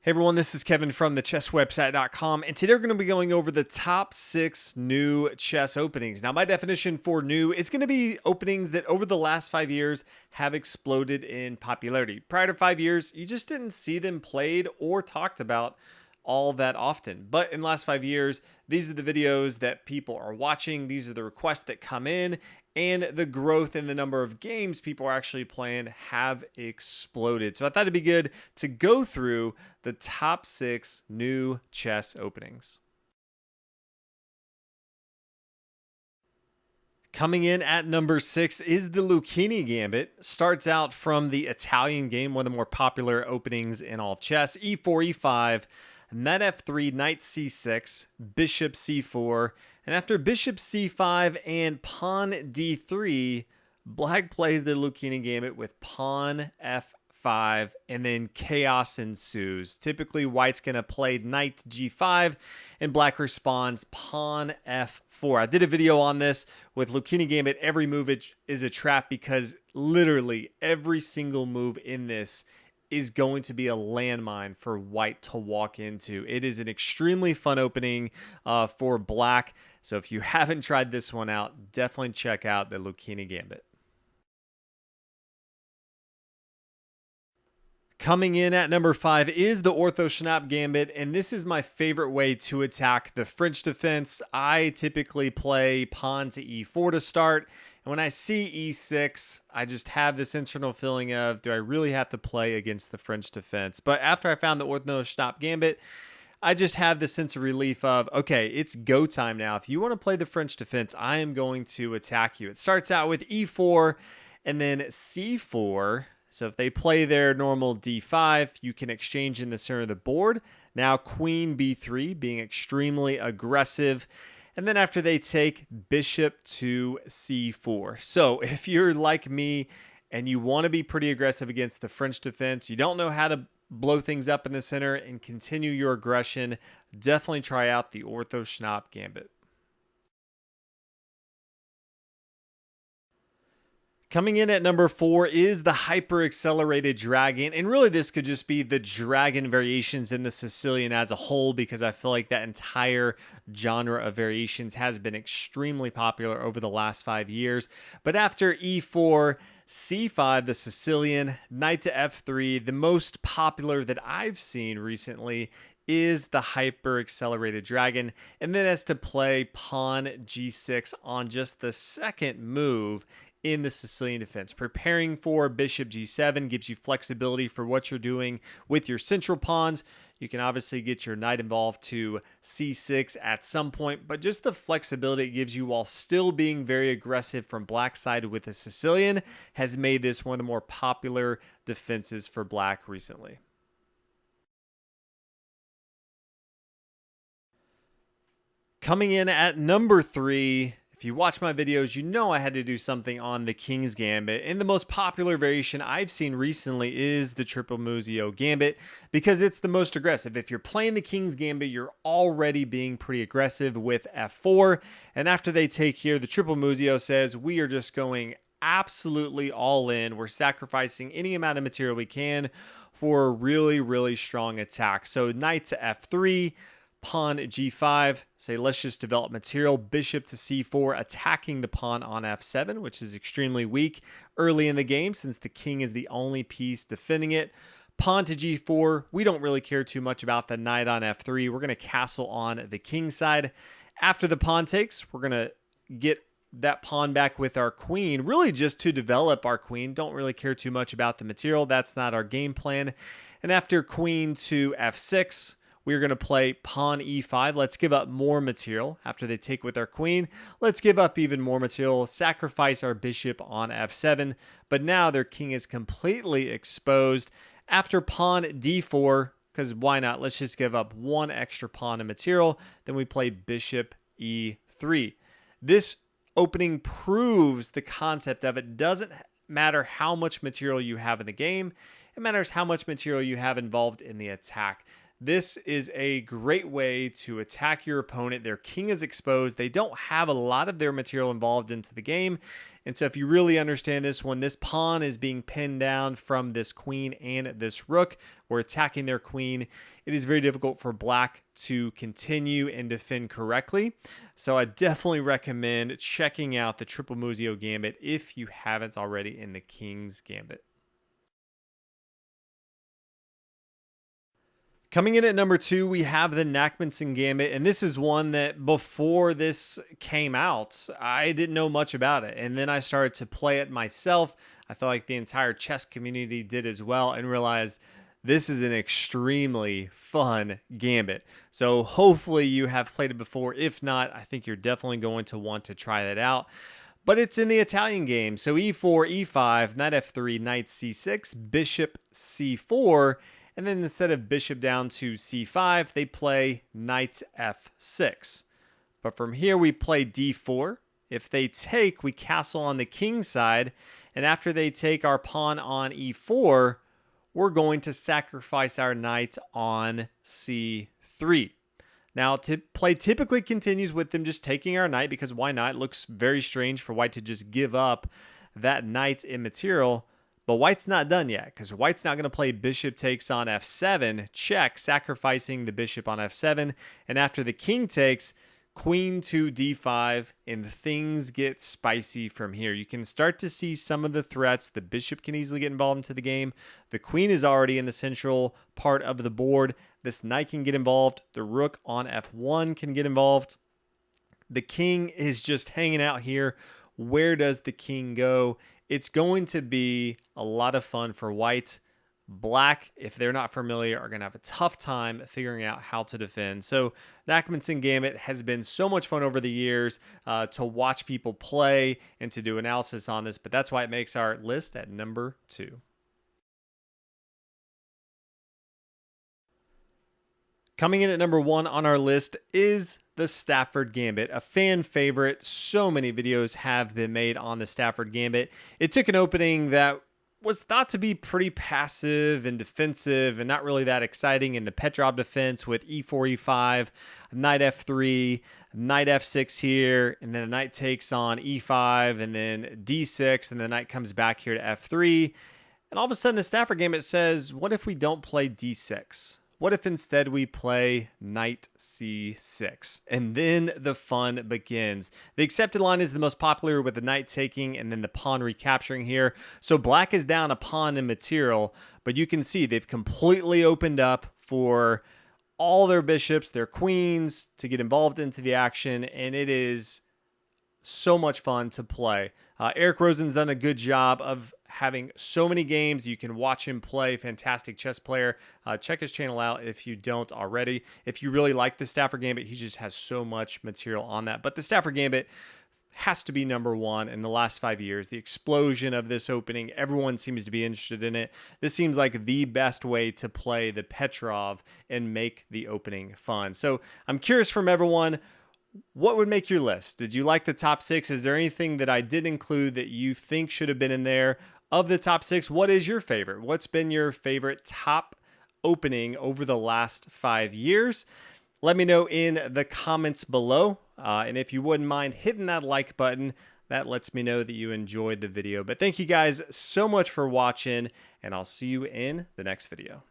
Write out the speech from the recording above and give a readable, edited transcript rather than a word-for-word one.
Hey everyone, this is Kevin from thechesswebsite.com, and today we're going to be going over the top 6 new chess openings. Now, my definition for new, it's going to be openings that over the last 5 years have exploded in popularity. Prior to 5 years, you just didn't see them played or talked about all that often. But in the last 5 years, these are the videos that people are watching. These are the requests that come in, and the growth in the number of games people are actually playing have exploded. So I thought it'd be good to go through the top 6 new chess openings. Coming in at number 6 is the Lucchini Gambit. Starts out from the Italian game, one of the more popular openings in all of chess. E4, E5, knight F3, knight C6, bishop C4, and after bishop C5 and pawn D3, black plays the Lucchini Gambit with pawn F5, and then chaos ensues. Typically, white's going to play knight G5, and black responds pawn F4. I did a video on this with Lucchini Gambit. Every move is a trap because literally every single move in this is going to be a landmine for white to walk into. It is an extremely fun opening for black. So if you haven't tried this one out, definitely check out the Lucchini Gambit. Coming in at number 5 is the Orthoschnapp Gambit, and this is my favorite way to attack the French defense. I typically play pawn to E4 to start, and when I see E6, I just have this internal feeling of, do I really have to play against the French defense? But after I found the Orthoschnapp Gambit, I just have the sense of relief of, okay, it's go time now. If you want to play the French defense, I am going to attack you. It starts out with E4 and then C4. So if they play their normal D5, you can exchange in the center of the board. Now Queen B3 being extremely aggressive. And then after they take bishop to C4. So if you're like me and you want to be pretty aggressive against the French defense, you don't know how to blow things up in the center and continue your aggression, definitely try out the Orthoschnapp Gambit. Coming in at number 4 is the hyper-accelerated dragon, and really this could just be the dragon variations in the Sicilian as a whole, because I feel like that entire genre of variations has been extremely popular over the last 5 years. But after E4, C5, the Sicilian, knight to F3, the most popular that I've seen recently is the hyper-accelerated dragon, and then as to play pawn G6 on just the second move in the Sicilian defense. Preparing for bishop G7 gives you flexibility for what you're doing with your central pawns. You can obviously get your knight involved to C6 at some point, but just the flexibility it gives you while still being very aggressive from black side with the Sicilian has made this one of the more popular defenses for black recently. Coming in at number 3, if you watch my videos, you know I had to do something on the King's Gambit. And the most popular variation I've seen recently is the Triple Muzio Gambit because it's the most aggressive. If you're playing the King's Gambit, you're already being pretty aggressive with F4. And after they take here, the Triple Muzio says, we are just going absolutely all in. We're sacrificing any amount of material we can for a really, really strong attack. So knight to F3. Pawn G5, say let's just develop material, bishop to C4, attacking the pawn on F7, which is extremely weak early in the game since the king is the only piece defending it. Pawn to G4, we don't really care too much about the knight on F3. We're going to castle on the king side. After the pawn takes, we're going to get that pawn back with our queen, really just to develop our queen. Don't really care too much about the material. That's not our game plan. And after queen to F6, we're going to play pawn E5. Let's give up more material. After they take with our queen, let's give up even more material, sacrifice our bishop on F7. But now their king is completely exposed. After pawn D4, because why not? Let's just give up one extra pawn of material. Then we play bishop E3. This opening proves the concept of it doesn't matter how much material you have in the game. It matters how much material you have involved in the attack. This is a great way to attack your opponent. Their king is exposed. They don't have a lot of their material involved into the game. And so if you really understand this, when this pawn is being pinned down from this queen and this rook, we're attacking their queen, it is very difficult for black to continue and defend correctly. So I definitely recommend checking out the Triple Muzio Gambit if you haven't already in the King's Gambit. Coming in at number 2, we have the Nakhmanson Gambit, and this is one that before this came out, I didn't know much about it. And then I started to play it myself. I felt like the entire chess community did as well, and realized this is an extremely fun gambit. So hopefully you have played it before. If not, I think you're definitely going to want to try that out. But it's in the Italian game. So e4, e5, knight f3, knight c6, bishop c4, and then instead of bishop down to c5, they play knight f6. But from here, we play d4. If they take, we castle on the king's side. And after they take our pawn on e4, we're going to sacrifice our knight on c3. Now, play typically continues with them just taking our knight, because why not? It looks very strange for white to just give up that knight in material. But white's not done yet, because white's not going to play bishop takes on f7, check, sacrificing the bishop on f7. And after the king takes, queen to d5, and things get spicy from here. You can start to see some of the threats. The bishop can easily get involved into the game. The queen is already in the central part of the board. This knight can get involved. The rook on f1 can get involved. The king is just hanging out here. Where does the king go? It's going to be a lot of fun for white. Black, if they're not familiar, are going to have a tough time figuring out how to defend. So Nakhmanson Gambit has been so much fun over the years to watch people play and to do analysis on this, but that's why it makes our list at number 2. Coming in at number 1 on our list is the Stafford Gambit, a fan favorite. So many videos have been made on the Stafford Gambit. It took an opening that was thought to be pretty passive and defensive and not really that exciting in the Petrov defense with e4, e5, knight f3, knight f6 here, and then the knight takes on e5, and then d6, and the knight comes back here to f3. And all of a sudden the Stafford Gambit says, what if we don't play d6? What if instead we play knight c6? And then the fun begins. The accepted line is the most popular, with the knight taking and then the pawn recapturing here. So black is down a pawn in material, but you can see they've completely opened up for all their bishops, their queens to get involved into the action, and it is so much fun to play. Eric Rosen's done a good job of having so many games. You can watch him play. Fantastic chess player. Check his channel out if you don't already. If you really like the Stafford Gambit, he just has so much material on that. But the Stafford Gambit has to be number 1 in the last 5 years. The explosion of this opening, everyone seems to be interested in it. This seems like the best way to play the Petrov and make the opening fun. So I'm curious from everyone, what would make your list? Did you like the top 6? Is there anything that I did include that you think should have been in there? Of the top 6, what is your favorite? What's been your favorite top opening over the last 5 years? Let me know in the comments below. And if you wouldn't mind hitting that like button, that lets me know that you enjoyed the video. But thank you guys so much for watching, and I'll see you in the next video.